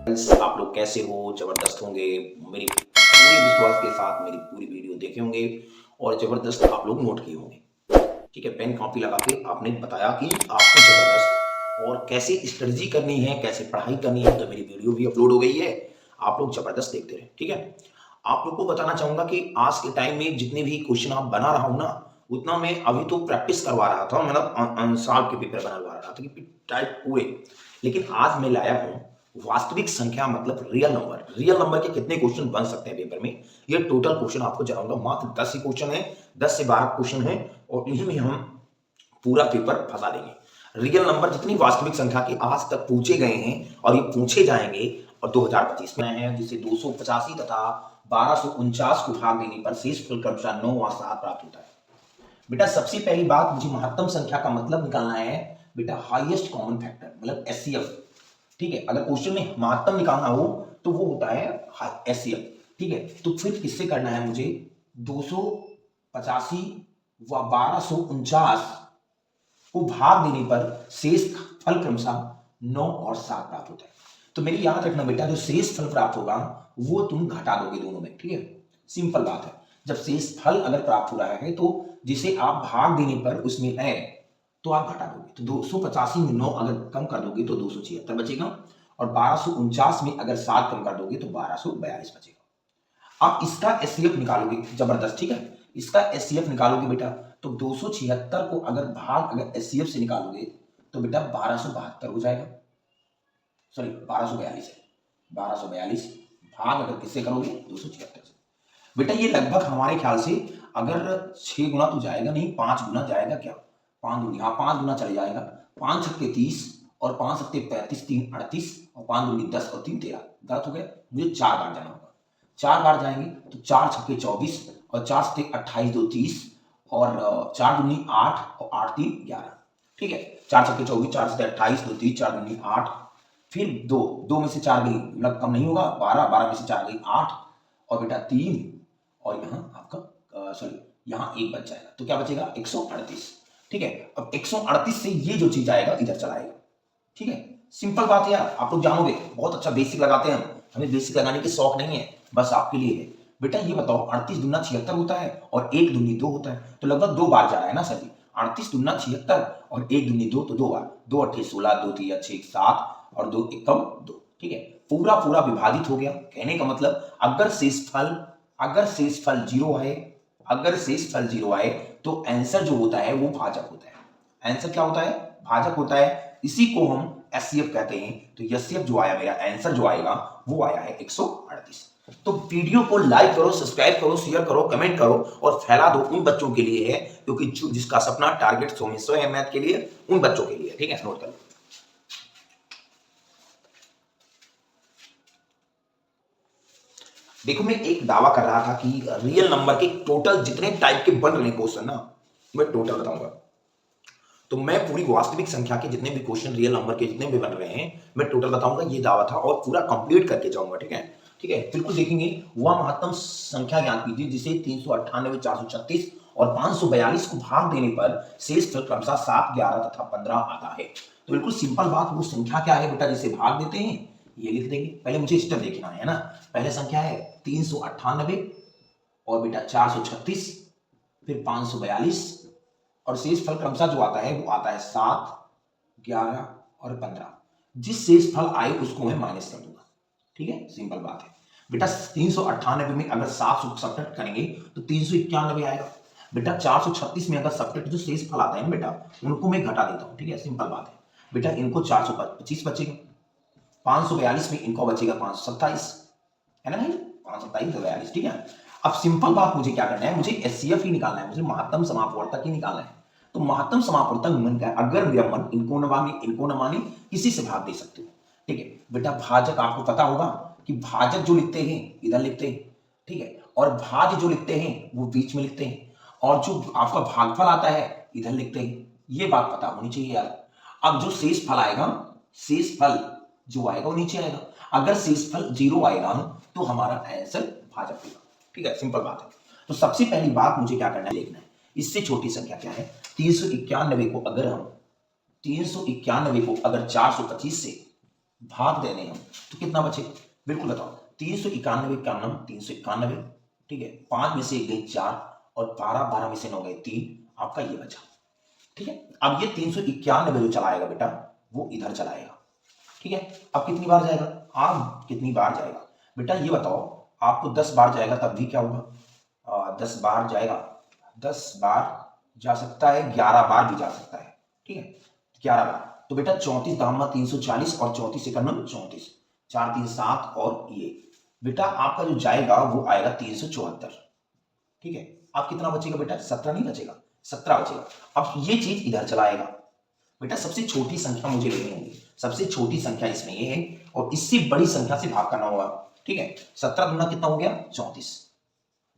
आप लोग कैसे हो? जबरदस्त होंगे। मेरी पूरे विश्वास के साथ मेरी पूरी वीडियो देखे होंगे और जबरदस्त आप लोग नोट किए होंगे। ठीक है, पेन कॉपी लगा के आपने बताया कि आपको जबरदस्त और कैसे स्ट्रेटजी करनी है, कैसे पढ़ाई करनी है। तो मेरी वीडियो भी अपलोड हो गई है, आप लोग जबरदस्त देखते रहे। ठीक है, आप लोग को बताना चाहूंगा कि आज के टाइम में जितने भी क्वेश्चन आप बना रहा हूं ना, उतना मैं अभी तो प्रैक्टिस करवा रहा था, मतलब साल के पेपर बनवा रहा था कि टाइप पूरे। लेकिन आज मैं लाया हूं वास्तविक संख्या, मतलब रियल नंबर। रियल नंबर के कितने क्वेश्चन बन सकते हैं पेपर में, ये टोटल क्वेश्चन आपको जनाऊंगा। मात्र 10 ही क्वेश्चन है, 10 से 12 क्वेश्चन है और इन्हीं में हम पूरा पेपर फंसा देंगे। रियल नंबर जितनी वास्तविक संख्या के आज तक पूछे गए हैं और ये पूछे जाएंगे और 2025 में है, जिसे 285 तथा 1249 को भाग देने पर शेष फल क्रमशः 9 और 7 प्राप्त होता है। बेटा सबसे पहली बात, मुझे महत्तम संख्या का मतलब निकालना है बेटा, हाईएस्ट कॉमन फैक्टर मतलब एचसीएफ। ठीक है, अगर क्वेश्चन में महत्तम निकालना हो तो वो होता है एचसीएफ। ठीक है, तो फिर किससे करना है मुझे, 285 व 1249 को भाग देने पर शेष फल क्रमशः 9 और 7 प्राप्त होता है। तो मेरी याद रखना बेटा, जो शेष फल प्राप्त होगा वो तुम घटा दोगे दोनों में। ठीक है, सिंपल बात है। जब शेष फल अगर प्राप्त हो रहा है तो जिसे आप भाग देने पर उसमें है तो आप घटा दोगे। तो 285 में 9 अगर कम कर दोगे तो 276 बचेगा और 1249 में अगर 7 कम कर दोगे तो 1242 बचेगा। आप इसका एचसीएफ निकालोगे, जबरदस्त। ठीक है, इसका एचसीएफ निकालोगे बेटा, तो 276 को अगर भाग अगर एचसीएफ से निकालोगे तो बेटा 1272 हो जाएगा। सॉरी 1242 है, 1242 भाग अगर किससे करोगे, 276 से। बेटा ये लगभग हमारे ख्याल से अगर 6 गुना तो जाएगा नहीं, 5 गुना जाएगा। क्या 5 दूनी, हाँ 5 गुना चले जाएगा। 5 छक्के 30 और 5 सत्ते 35, 3 38 और 5 दूनी 10 और 3 13। गलत हो गया, मुझे 4 बार जाना होगा। 4 बार जाएंगे तो 4 छक्के 24 और 4 सत्ते 28, 2 30 और 4 दूनी 8 और 8 3 11। ठीक है, 4 छक्के 24, 4 सत्ते 28, 2 30, 4 दूनी 8, फिर 2 2 में से 4 गई, मतलब कम नहीं होगा, 12 12 में से 4 गई 8 और बेटा 3 और यहाँ आपका सॉरी यहाँ 1 बच जाएगा। तो क्या बचेगा, 138। ठीक है, अब 138 से ये जो चीज आएगा इधर चलाएगा। ठीक है, सिंपल बात है यार, आप लोग जानोगे। बहुत अच्छा बेसिक लगाते हैं हम, हमें बेसिक लगाने की शौक नहीं है, बस आपके लिए है। बेटा ये बताओ, 38 दूना 76 होता है और 1 दूनी 2 होता है, तो लगभग 2 बार जा रहा है ना सर जी। 38 दूना 76 और 1 दूनी 2, तो 2 बार। 2 8 16, 2 3 6 7 और 2 1 कम 2। ठीक है, पूरा पूरा विभाजित हो गया। कहने का मतलब अगर शेष फल 0 आए, अगर शेष फल 0 आए तो आंसर जो होता है वो भाजक होता है। आंसर क्या होता है, भाजक होता है। इसी को हम एचसीएफ कहते हैं। तो एचसीएफ जो आया, मेरा आंसर जो आएगा वो आया है 138। तो वीडियो को लाइक करो, सब्सक्राइब करो, शेयर करो, कमेंट करो और फैला दो। उन बच्चों के लिए है क्योंकि जिसका सपना टारगेट 100 में 100 है मैथ के लिए, उन बच्चों के लिए। ठीक है, नोट कर लो। देखो मैं एक दावा कर रहा था कि रियल नंबर के टोटल जितने टाइप के बन रहे क्वेश्चन ना, मैं टोटल बताऊंगा। तो मैं पूरी वास्तविक संख्या के जितने भी क्वेश्चन रियल नंबर के जितने भी बन रहे हैं मैं टोटल बताऊंगा, ये दावा था और पूरा कंप्लीट करके जाऊंगा। ठीक है, ठीक है, बिल्कुल देखेंगे। वह महत्तम संख्या ज्ञात कीजिए जिसे 398, 436 और 542 को भाग देने पर शेष फल क्रमशः 7, 11 तथा 15 आता है। तो बिल्कुल सिंपल बात, वो संख्या क्या है बेटा जिसे भाग देते हैं, ये लिख देंगे। पहले मुझे स्टेप देखना है ना। पहले संख्या है 398 और बेटा 436, फिर 542 और शेष फल क्रमशः जो आता है वो आता है 7, 11 और 15। जिस शेष फल आए उसको मैं माइनस कर दूंगा। ठीक है, सिंपल बात है बेटा। 398 में अगर 7 सब्ट्रैक्ट करेंगे तो 391 आएगा। बेटा 436 में अगर सब्ट्रैक्ट जो शेष फल आता है ना बेटा, उनको मैं घटा देता हूं। ठीक है, सिंपल बात है बेटा। इनको 425 बचेगा, 542 में इनको बचेगा 527, है ना भाई, 527 तो 42। ठीक है, अब सिंपल बात, मुझे क्या करना है, मुझे एचसीएफ ही निकालना है, मुझे महत्तम समापवर्तक ही निकालना है। तो महत्तम समापवर्तक मन का, अगर मेरा मन इनको न माने किसी से भाग दे सकते हो। ठीक है बेटा, भाजक आपको पता होगा कि भाजक जो लिखते हैं इधर लिखते हैं। ठीक है, और भाज्य जो लिखते हैं वो बीच में लिखते हैं और जो आपका भागफल आता है इधर लिखते हैं। ये बात पता होनी चाहिए यार। अब जो शेष फल आएगा, शेष फल जो आएगा वो नीचे आएगा। अगर शेष फल 0 आएगा तो हमारा आंसर भाजक होगा। ठीक है, सिंपल बात है। तो सबसे पहली बात मुझे क्या करना है, देखना है इससे छोटी संख्या क्या है। 391 को अगर हम 391 को अगर 425 से भाग देने हम, तो कितना बचे? बिल्कुल बताओ। 391 का नम 391, ठीक है, 5 में से 1 गई 4 और 12 में से 9 गए 3, आपका ये बचा। ठीक है, अब ये 391 जो चलाएगा बेटा वो इधर चलाएगा। ठीक है, अब कितनी बार जाएगा? आप कितनी बार जाएगा बेटा ये बताओ। आपको 10 बार जाएगा तब भी क्या होगा? 10 बार जाएगा, 10 बार जा सकता है, 11 बार भी जा सकता है। ठीक है, 11 बार। तो बेटा 34 दामा 340 और 34 इकन्नम 34, 4 3 7 और ये बेटा आपका जो जाएगा वो आएगा 374। ठीक है, अब कितना बचेगा बेटा? 17 नहीं बचेगा, 17 बचेगा। अब ये चीज इधर चलाएगा। बेटा सबसे छोटी संख्या मुझे लेनी होगी, सबसे छोटी संख्या इसमें ये है और इससे बड़ी संख्या से भाग करना होगा। ठीक है, 17 गुना कितना हो गया? 34।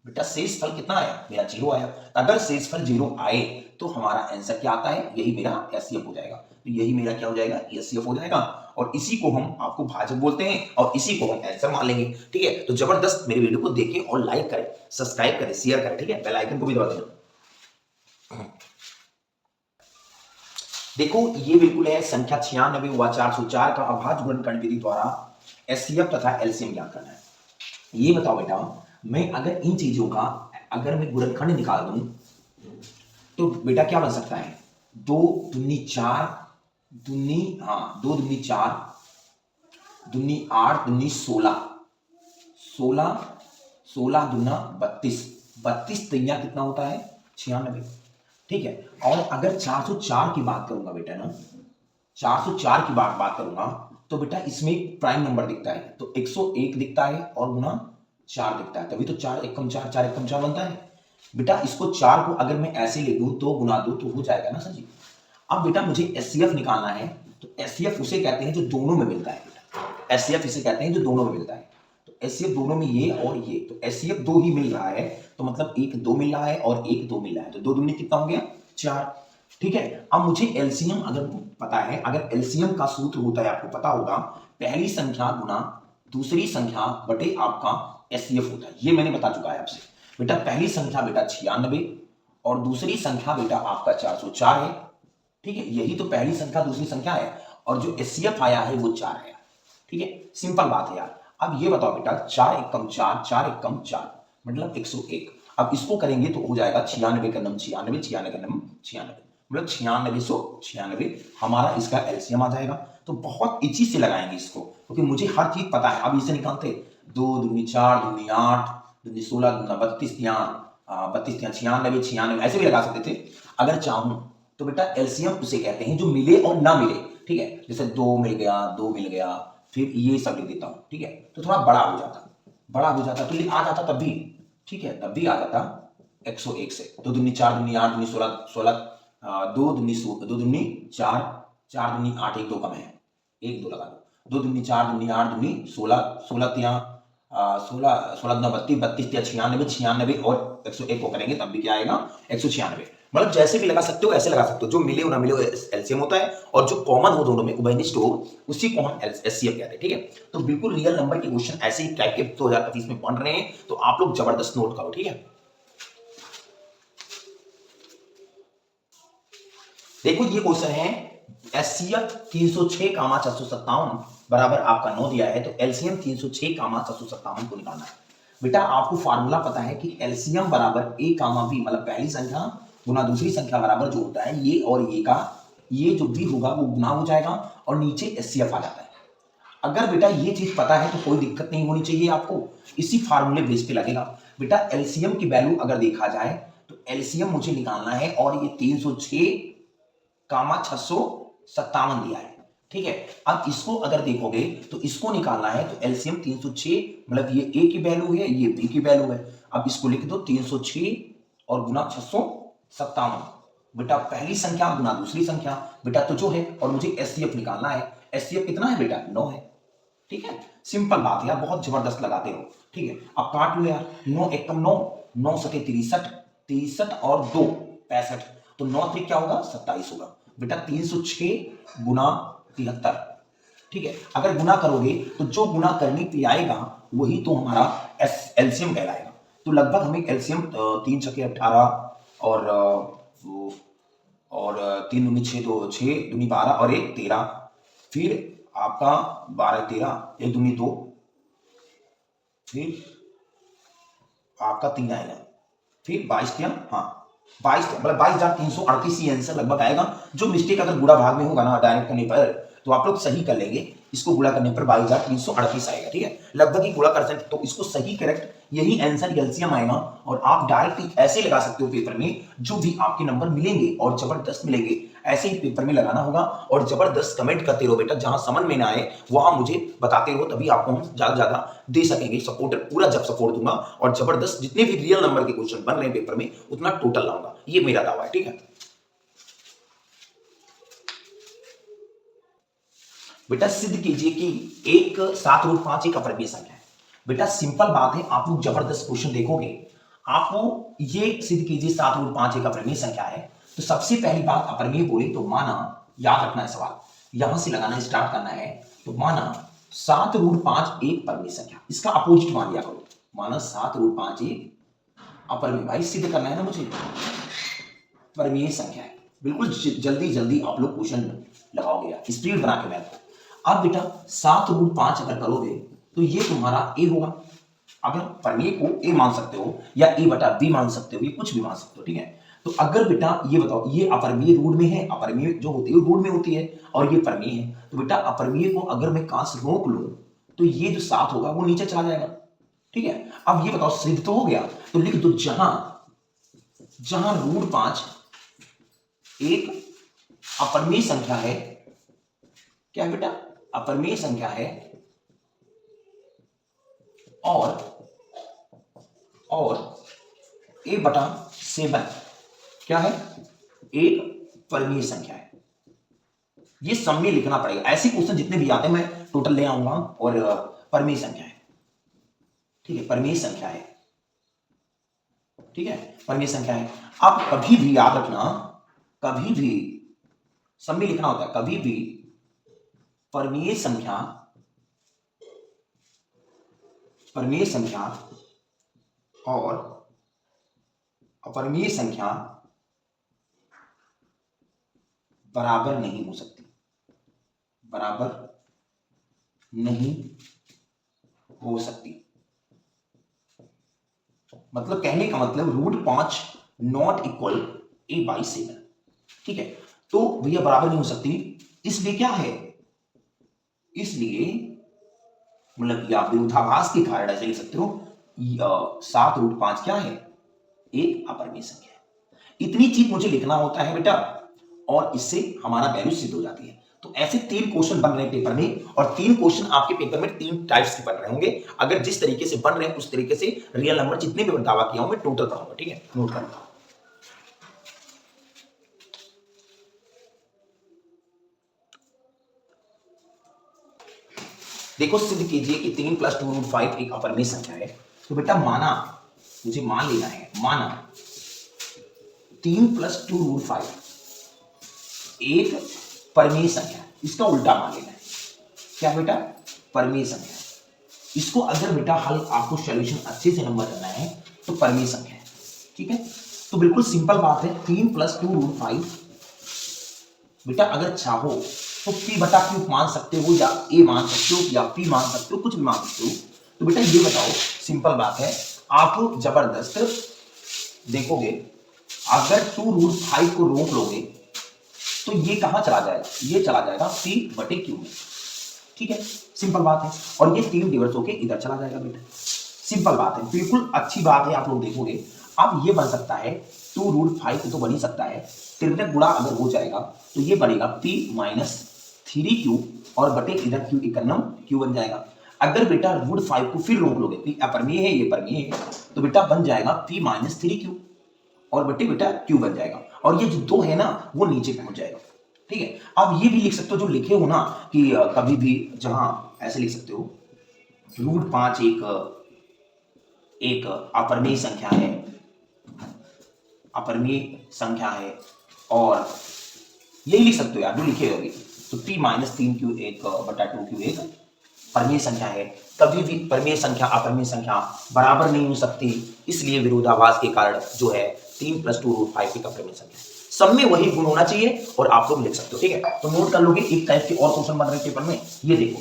बेटा शेष फल कितना आया? मेरा 0 आया। अगर शेष फल 0 आए तो हमारा आंसर क्या आता है? यही मेरा एचसीएफ हो जाएगा। तो यही मेरा क्या हो जाएगा? एचसीएफ हो जाएगा। और इसी को हम आपको भाजक बोलते हैं और इसी को हम आंसर मान लेंगे। ठीक है, तो जबरदस्त मेरे वीडियो को देखें और लाइक करें, सब्सक्राइब करें, शेयर करें। ठीक है, बेल आइकन को भी दबा देना। देखो ये बिल्कुल है संख्या 96 व 404 का अभाज्य गुणनखंड विधि द्वारा एचसीएफ तथा एलसीएम ज्ञात करना है। ये बताओ बेटा, मैं अगर इन चीजों का अगर मैं गुणनखंड निकाल दूं तो बेटा क्या बन सकता है? 2 दूनी 4 दूनी, हाँ 2 दूनी 4 दूनी 8 दूनी 16, 16 16 दूना 32, 32 तैया कितना होता है? 96। ठीक है, और अगर 404 की बात करूंगा बेटा ना, 404 की बात करूंगा तो बेटा इसमें प्राइम नंबर दिखता है तो 101 दिखता है और गुना 4 दिखता है, तभी तो 4 एकम 4 4 एकम 4 बनता है। बेटा इसको 4 को अगर मैं ऐसे ले लूं तो गुना 2 तो हो जाएगा ना सर जी। अब बेटा मुझे एचसीएफ निकालना है, तो एचसीएफ उसे कहते हैं जो दोनों में मिलता है बेटा, एचसीएफ इसे कहते हैं जो दोनों में मिलता है। तो एचसीएफ दोनों में ये और ये, तो एचसीएफ 2 ही मिल रहा है तो मतलब एक 2 मिल रहा है और एक 2 मिल रहा है, तो 2 दूनी कितना हो गया? 4। ठीक है, अब मुझे एलसीएम अगर पता है, अगर एलसीएम का सूत्र होता है आपको पता होगा, पहली संख्या गुना दूसरी संख्या बटे आपका एचसीएफ होता है। ये मैंने बता चुका है आपसे बेटा। पहली संख्या बेटा 96 और दूसरी संख्या बेटा आपका 404 है। ठीक है, यही तो पहली संख्या दूसरी संख्या है और जो एचसीएफ आया है वो 4 है। ठीक है, सिंपल बात है यार। अब ये बताओ बेटा 4 एकम 4 4 एकम 4 मतलब 101। अब इसको करेंगे तो हो जाएगा 96 का नम 96, 96 का नम 96 मतलब 9696 हमारा इसका एलसीएम आ जाएगा। तो बहुत इजी से लगाएंगे इसको क्योंकि मुझे हर चीज पता है। अब इसे निकालते 2 दूनी 4 दूनी 8 दूनी 16 दूना 32 यहाँ 32 यहाँ 96 96 ऐसे भी लगा सकते थे अगर चाहूं तो बेटा। एलसीएम उसे कहते हैं जो मिले और ना मिले। ठीक है, जैसे 2 मिल गया 2 मिल गया फिर ये सब लिख देता हूं। ठीक है, तो थोड़ा बड़ा हो जाता तो आ जाता तब भी। ठीक है, तब भी आ जाता 101 से। 2 दूनी 4 दूनी 8 दूनी 16 16 2 दूनी 4 4 दूनी 8 एक 2 कम है, 1 2 लगा दो। 2 दूनी 4 दूनी 8 दूनी 16 16 तिया 16 16 दूना 32 32 तिया 96 96 और 101 को करेंगे तब भी क्या आएगा? 196। मतलब जैसे भी लगा सकते हो ऐसे लगा सकते हो, जो मिले हो ना मिले हो एलसीएम होता है और जो कॉमन हो दोनों में उभयनिष्ठ हो उसी को हम एचसीएफ कहते हैं। ठीक है, तो बिल्कुल रियल नंबर के क्वेश्चन ऐसे ही टाइप के 2025 में बन रहे हैं, तो आप लोग जबरदस्त नोट करो। ठीक है, देखो ये क्वेश्चन है एचसीएफ 306 कामा 457 बराबर आपका 9 दिया है, तो एलसीएम 306 कामा 457 को निकालना है। बेटा आपको फार्मूला पता है कि एलसीएम बराबर ए कामा बी मतलब पहली संख्या गुना दूसरी संख्या बराबर जो होता है ये और ये का, ये जो भी होगा वो गुना हो जाएगा और नीचे एचसीएफ आ जाता है। अगर बेटा ये चीज पता है तो कोई दिक्कत नहीं होनी चाहिए आपको, इसी फार्मूले बेस पे लगेगा। बेटा एलसीएम की वैल्यू अगर देखा जाए तो एलसीएम मुझे निकालना है और ये 306 कामा 657 दिया है। ठीक है, अब इसको अगर देखोगे तो इसको निकालना है तो एलसीएम 306 मतलब ये ए की वैल्यू है ये बी की वैल्यू है। अब इसको लिख दो 306 और गुना 657। बेटा पहली संख्या गुना दूसरी संख्या बेटा तो जो है, और मुझे एचसीएफ निकालना है। एचसीएफ कितना है बेटा? 9 है। ठीक है, सिंपल बात है यार, बहुत जबरदस्त लगाते हो। ठीक है, अब काट लो यार, 9 एकम 9 9 सके 63 63 और 2 65 तो 9 3 क्या होगा? 27 होगा। बेटा 306 गुना 73। ठीक है, अगर गुना करोगे तो जो गुना करने पे आएगा वही तो हमारा एलसीएम कहलाएगा। तो लगभग हमें एलसीएम 3 छके 18 और 3 दूनी 6 2 6 दूनी 12 और 1 13 फिर आपका 12 13 एक दूनी 2, फिर आपका 3 आएगा, फिर 22 क्या, हाँ 22 मतलब 22,338 ही आंसर लगभग आएगा। जो मिस्टेक अगर गुणा भाग में होगा ना डायरेक्ट करने पर तो आप लोग सही कर लेंगे, इसको गुणा करने पर 22,338 आएगा, ठीक है, लगभग ही गुणा कर सकते, तो इसको सही करेक्ट यही आंसर एलसीएम आएगा। और आप डायरेक्ट ऐसे लगा सकते हो पेपर में, जो भी आपके नंबर मिलेंगे और जबरदस्त मिलेंगे ऐसे ही पेपर में लगाना होगा। और जबरदस्त कमेंट करते रहो बेटा, जहां समझ में ना आए वहां मुझे बताते रहो, तभी आपको हम ज्यादा ज्यादा दे सकेंगे सपोर्ट, पूरा जब सपोर्ट दूंगा। और जबरदस्त जितने भी रियल नंबर के क्वेश्चन बन रहे हैं पेपर में उतना टोटल लाऊंगा, ये मेरा दावा है, ठीक है। बेटा सिद्ध कीजिए कि एक 7√5 एक अपरिमेय संख्या है। बेटा सिंपल बात है, आप लोग जबरदस्त क्वेश्चन देखोगे, आपको ये सिद्ध कीजिए 7√5 एक अपरिमेय संख्या है। तो सबसे पहली बात अपरिमेय बोले तो माना, याद रखना है सवाल, यहां से लगाना स्टार्ट करना है। तो माना 7√5 एक परिमेय संख्या, इसका अपोजिट मान लिया करो, माना 7√5 एक अपरिमेय, भाई सिद्ध करना है ना मुझे, परिमेय संख्या है। बिल्कुल जल्दी जल्दी आप लोग क्वेश्चन लगाओगे, स्पीड बना के मैथ। अब बेटा 7√5 अगर करोगे तो ये तुम्हारा ए होगा, अगर परिमेय को ए मान सकते हो या ए बटा बी मान सकते हो, ये कुछ भी मान सकते हो, ठीक है। तो अगर बेटा ये बताओ, ये अपरिमेय रूट में है, अपरिमेय जो होती है रूट में होती है, और ये परिमेय है, तो बेटा अपरिमेय को अगर मैं कांच रोक लूं तो ये जो 7 होगा वो नीचे चला जाएगा, ठीक है। अब ये बताओ सिद्ध तो हो गया, तो लिख दो जहां जहां √5 एक अपरिमेय संख्या है, क्या है बेटा, अपरिमेय संख्या है, और a बटा 7 क्या है, एक परिमेय संख्या है। ये सब में लिखना पड़ेगा, ऐसे क्वेश्चन जितने भी आते हैं मैं टोटल ले आऊंगा। और परिमेय संख्या है, ठीक है, परिमेय संख्या है, ठीक है, परिमेय संख्या है। आप कभी भी याद रखना, कभी भी सब में लिखना होता है, कभी भी परिमेय संख्या और अपरिमेय संख्या बराबर नहीं हो सकती, बराबर नहीं हो सकती। मतलब कहने का मतलब √5 नॉट इक्वल a/7, ठीक है। तो भैया बराबर नहीं हो सकती, इसलिए क्या है, इसलिए मतलब कि आप विरोधाभास के कारण ऐसे लिख सकते हो, 7√5 क्या है, एक अपरिमेय संख्या है। इतनी चीज मुझे लिखना होता है बेटा, और इससे हमारा वैल्यू सिद्ध हो जाती है। तो ऐसे 3 क्वेश्चन बन रहे हैं पेपर में, और 3 क्वेश्चन आपके पेपर में 3 टाइप्स के बन रहे होंगे। अगर जिस तरीके से बन रहे हैं उस तरीके से रियल नंबर जितने भी दावा किया हूं मैं टोटल पढ़ाऊंगा, ठीक है, नोट करना। देखो सिद्ध कीजिए कि 3 + 2√5 एक अपरिमेय संख्या है। तो बेटा माना, मुझे मान लेना है, माना 3 + 2√5 एक परिमेय संख्या है, इसका उल्टा मान लेना है, क्या बेटा, परिमेय संख्या। इसको अगर बेटा हल आपको सॉल्यूशन अच्छे से नंबर करना है तो परिमेय संख्या है, ठीक है। तो बिल्कुल सिंपल बात है, 3 + 2√5 बेटा अगर चाहो तो p/q मान सकते हो, या a मान सकते हो, या p मान सकते हो, कुछ भी मान सकते हो। तो बेटा ये बताओ, सिंपल बात है, आप जबरदस्त देखोगे, अगर 2√5 को रोक लोगे तो ये कहां चला जाएगा, ये चला जाएगा p/q में, ठीक है, सिंपल बात है। और ये 3 डिवाइड होके इधर चला जाएगा बेटा, सिंपल बात है, बिल्कुल अच्छी बात है। आप लोग देखोगे अब ये बन सकता है 2√5 तो बन ही सकता है, तिरक गुणा अगर हो जाएगा तो ये बनेगा p-3q और बटे इधर q इकन्नम q बन जाएगा। अगर बेटा √5 को फिर रोक लोगे, p अपरिमेय है, ये परिमेय है, तो बेटा बन जाएगा p-3q और बटे बेटा q बन जाएगा, और ये जो 2 है ना वो नीचे पहुंच जाएगा, ठीक है। अब ये भी लिख सकते हो जो लिखे हो ना कि कभी भी जहां ऐसे लिख सकते हो, √5 एक अपरिमेय संख्या है, अपरिमेय संख्या है, और यही लिख सकते हो यार जो लिखे होगी। तो p-3q एक बटा 2q एक परिमेय संख्या है। कभी भी परिमेय संख्या अपरिमेय संख्या बराबर नहीं हो सकती, इसलिए विरोधाभास के कारण जो है 3 + 2√5 एक अपरिमेय संख्या है। सब में वही गुण होना चाहिए और आप लोग लिख सकते हो। ठीक है, तो नोट कर लोगे। एक टाइप के और क्वेश्चन बन रहे पेपर में, ये देखो।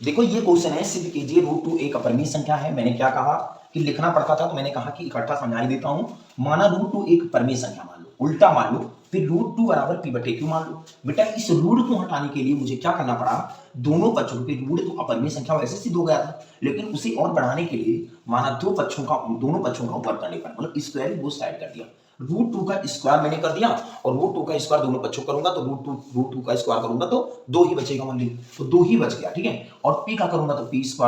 देखो ये क्वेश्चन है, सिद्ध कीजिए √2 एक अपरिमेय संख्या है। मैंने क्या कहा कि लिखना पड़ता था, तो मैंने कहा कि इकट्ठा समझा ही देता हूं। माना √2 एक परिमेय संख्या मान लो, उल्टा मान लो, फिर √2 बराबर p/q मान लो। बेटा इस रूट को हटाने के लिए मुझे क्या करना पड़ा, दोनों पक्षों के रूट तो अपरिमेय संख्या वैसे सिद्ध हो गया था, लेकिन उसे और बढ़ाने के लिए माना दोनों पक्षों का वर्ग करने पर, मतलब स्क्वायर बोथ साइड कर दिया। √2 का स्क्वायर मैंने कर दिया, और √2 का स्क्वायर दोनों पक्षों करूंगा तो √2 का स्क्वायर करूंगा तो 2 ही बचेगा, मान लीजिए तो 2 ही बच गया। ठीक है, और p का करूंगा तो p²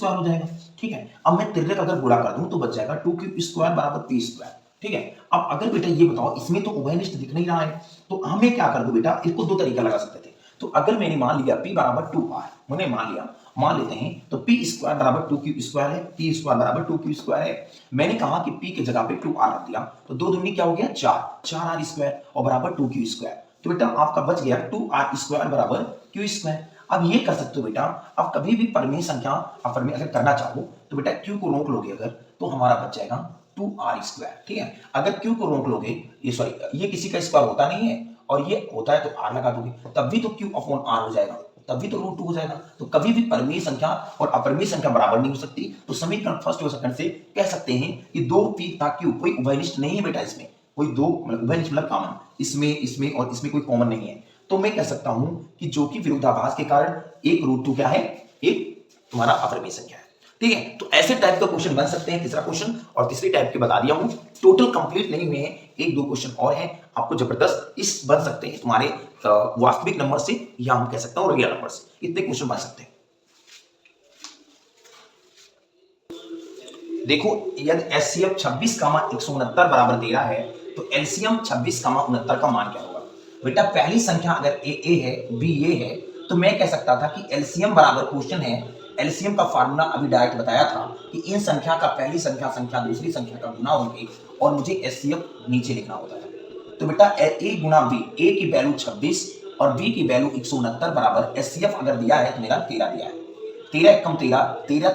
हो जाएगा। ठीक है, अब मैं तिर्यक अगर गुणा कर दूं तो बच जाएगा 2q² बराबर p²। ठीक है, अब अगर बेटा ये बताओ, इसमें तो उभयनिष्ठ दिख नहीं रहा है, तो हमें क्या कर दो बेटा, इसको दो तरीका लगा सकते थे। तो अगर मैंने मान लिया p बराबर 2r, मैंने मान लेते हैं, तो p² बराबर 2q² है, p² बराबर 2q² है। मैंने कहा कि p की जगह पे 2r रख दिया, तो 2 दूनी क्या हो गया 4r² और बराबर 2q²। तो बेटा आपका बच गया 2r² बराबर q²। अब ये कर सकते हो बेटा, अब कभी भी परिमेय संख्या अपरिमेय अगर करना चाहो तो बेटा q को रोक लोगे अगर, तो हमारा बच जाएगा 2r²। ठीक है, अगर q को रोक लोगे, ये किसी का स्क्वायर होता नहीं है और ये होता है तो r लगा दोगे, तब भी तो q/r हो जाएगा, तब भी तो √2 हो जाएगा। तो कभी भी परिमेय संख्या और अपरिमेय संख्या बराबर नहीं हो सकती। तो समीकरण फर्स्ट और सेकंड से कह सकते हैं कि 2p का q कोई उभयनिष्ठ नहीं है बेटा, इसमें कोई दो मतलब उभयनिष्ठ मतलब कॉमन, इसमें और इसमें कोई कॉमन नहीं है। तो मैं कह सकता हूं कि जो कि विरोधाभास के कारण एक √2 क्या है, एक तुम्हारा अपरिमेय संख्या है। ठीक है, तो ऐसे टाइप का क्वेश्चन बन सकते हैं। तीसरा क्वेश्चन और तीसरी टाइप के बता दिया हूं, टोटल कंप्लीट नहीं हुए हैं, 1-2 क्वेश्चन और हैं, आपको जबरदस्त इस बन सकते हैं तुम्हारे वास्तविक नंबर से, या हम कह सकते हैं रियल नंबर से, इतने क्वेश्चन बन सकते हैं। देखो यदि एचसीएफ 26,169 बराबर 13 है, तो एलसीएम 26,69 का मान क्या होगा। बेटा पहली संख्या अगर ए है, बी ये है, तो मैं कह सकता था कि एलसीएम बराबर क्वेश्चन है, एलसीएम का फार्मूला अभी डायरेक्ट बताया था कि इन संख्या का पहली संख्या दूसरी संख्या का गुना होंगे, और मुझे एचसीएफ नीचे लिखना होता था। तो बेटा ए गुना बी, ए की वैल्यू 26 और बी की वैल्यू 169 बराबर एचसीएफ अगर दिया है तो मेरा 13 दिया है। 13 एकम 13, 13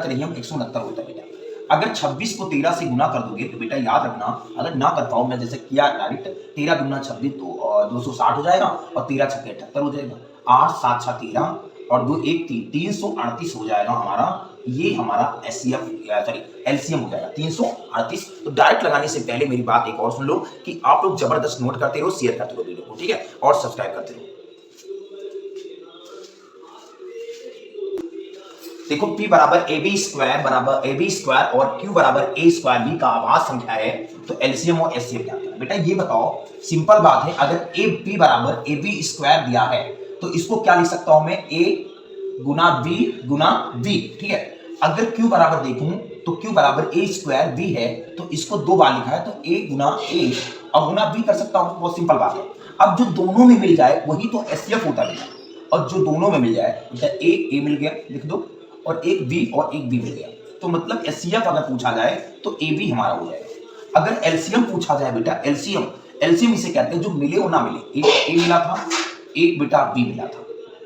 तिरहियम 169 होता है बेटा। अगर 26 को 13 से गुना कर दोगे तो बेटा याद रखना, अगर ना कर पाओ, मैं जैसे किया डायरेक्ट, 13 दूना 26 तो 260 हो जाएगा, और 13 छक्के 78 हो जाएगा, 8 7 6 13 और 2 1 3 338 हो जाएगा हमारा, ये हमारा एचसीएफ सॉरी एलसीएम हो जाएगा 338। तो डायरेक्ट लगाने से पहले मेरी बात एक और सुन लो कि आप लोग जबरदस्त नोट करते रहो, शेयर करते रहो वीडियो को, ठीक है, और सब्सक्राइब करते रहो। देखो p बराबर ab² और q बराबर a² b का आभास संख्या है, तो एलसीएम और एचसीएफ क्या है बेटा, ये बताओ। सिंपल बात है, अगर ab बराबर ab² दिया है तो इसको क्या लिख सकता हूं मैं, a Guna b Guna b। ठीक है, अगर q बराबर देखूं तो q बराबर a²b है, तो इसको 2 बार लिखा है, तो a गुना a और गुना b कर सकता हूं, बहुत सिंपल बात है। अब जो दोनों में मिल जाए वही तो एचसीएफ होता है, और जो दोनों में मिल जाए बेटा a मिल गया लिख दो, और एक बी और एक बी मिल गया, तो मतलब एचसीएफ अगर पूछा जाए तो ए बी हमारा हो जाएगा। अगर एलसीएम पूछा जाए बेटा, एलसीएम इसे कहते हैं जो मिले और ना मिले, एक ए मिला था, एक बेटा बी मिला था,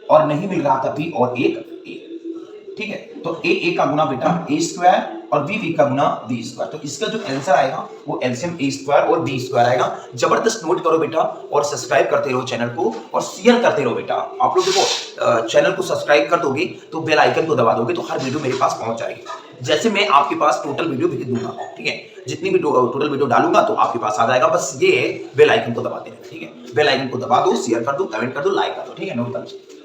और नहीं मिल रहा था बी और एक ए। ठीक है, तो ए का गुना बेटा a² और बी का गुना b², तो इसका जो आंसर आएगा वो एलसीएम a² और b² आएगा। जबरदस्त नोट करो बेटा, और सब्सक्राइब करते रहो चैनल को, और शेयर करते रहो बेटा। आप लोग देखो चैनल को सब्सक्राइब कर दोगे तो बेल आइकन को दबा दोगे तो हर वीडियो मेरे पास पहुंच जाएगी। जैसे मैं आपके पास टोटल वीडियो भेज दूंगा, ठीक है, जितनी भी टोटल वीडियो डालूंगा तो आपके पास आ जाएगा। बस ये बेल आइकन को दबाते रहना, ठीक है, बेल आइकन को दबा दो, शेयर कर दो, कमेंट कर दो, लाइक कर दो, ठीक है, नोट कर दो।